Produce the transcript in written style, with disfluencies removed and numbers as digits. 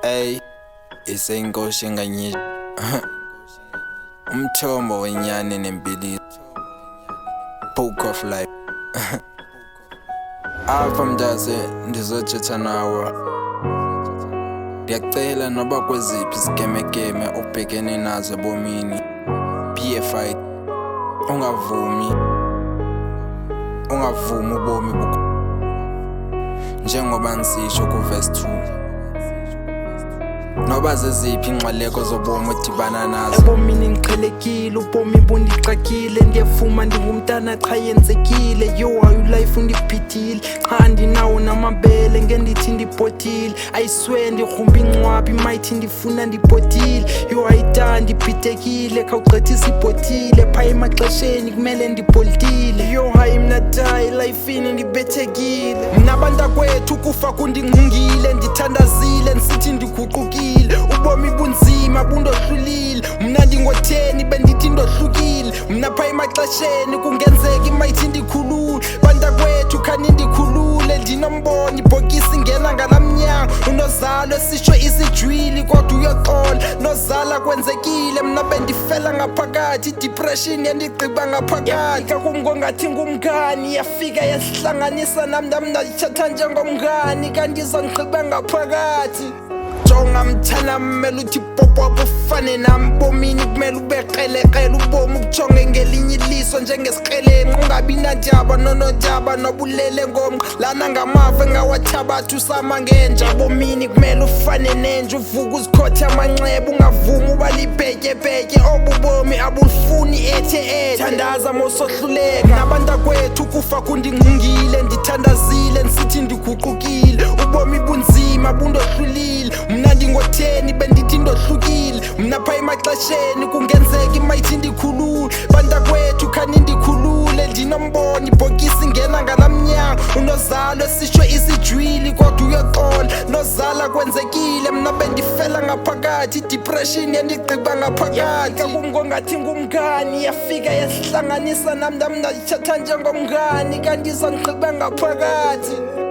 Ey, iseyinkosi enganyisho umthombo wenyani nempilo. Book of life. Apha mntase ndizothetha nawe. Ndiyacela noba kweziphi isikemekeme ubhekene nazo ebomini. Be a fight. Ungavumi ubomi njengoba nisisho ku-verse 2. Noba zeziphi inxwaleko zobomi odibana nazo. Ebomini ngiqhelekile, ubomi bundixakile. Ndiyavuma ndingumntana cha yenzekile. Yo ayu life undiphithile, cha andinawo namabele ngendithi ndibhotile. I swear ndirhumba incwabi mayithi ndifuna ndibhotile. Yo ayita ndibhitekile, khawugqithisa ibhotile. Pha emaxesheni kumele ndibholtile. Yo hayi mna tayi lifeini ndibethekile. Mna abantakwethu kufa kundingqungile. Ndithandazile ndisithi ndiguqukile. Ubomi bunzima bundohlulile. Mna ndingotheni bendithi ndohlukile. Mna pha emaxesheni kungenzeka imayithi ndikhulule. Bantakwethu khani ndikhulule. Ndinombono ibhokisi ngena ngalamnyango. Unozalo esisho isijwili kodwa uyoxola. Nozala kwenzekile mna bendifela ngaphakathi. Depression yandigqiba ngaphakathi. Yafika kum ngongathi ngumngani. Yafika yasihlanganisa nami ndayithatha njengomngani. Kanti izongigqiba ngaphakathi. Jonga mthana mmele uthi popo ufane nami bomini kumele ubeqeleqele ubomi ukujonge ngelinye iliso njengesikrelenqa ungabi najaba nonojaba nobulele ngomqa lana ngamava engawathabatha usama ngenja bomini kumele ufane nenje uvuka uzikhothe amanxeba ungavumi uba libhetyebhetye obubomi abulifuni ethe thandaza mosohluleka nabantakwethu kufa kundingqungile ndithandazile ndisithi ndiguqukile ubomi bunzima bundohlulile mna ndingotheni bendithi ndohlukile mna pha emaxesheni kungenzeka imayithi ndikhulule bantakwethu khani ndikhulule ndinombono ibhokisi ngena ngalamnyango unozalo esisho isijwili kodwa uyoxola nozala kwenzekile mna bendifela ngaphakathi depression yandigqiba ngaphakathi kum ngongathi ngumngani yafika yasihlanganisa nami ndayithatha njengomngani kanti izongigqiba ngaphakathi.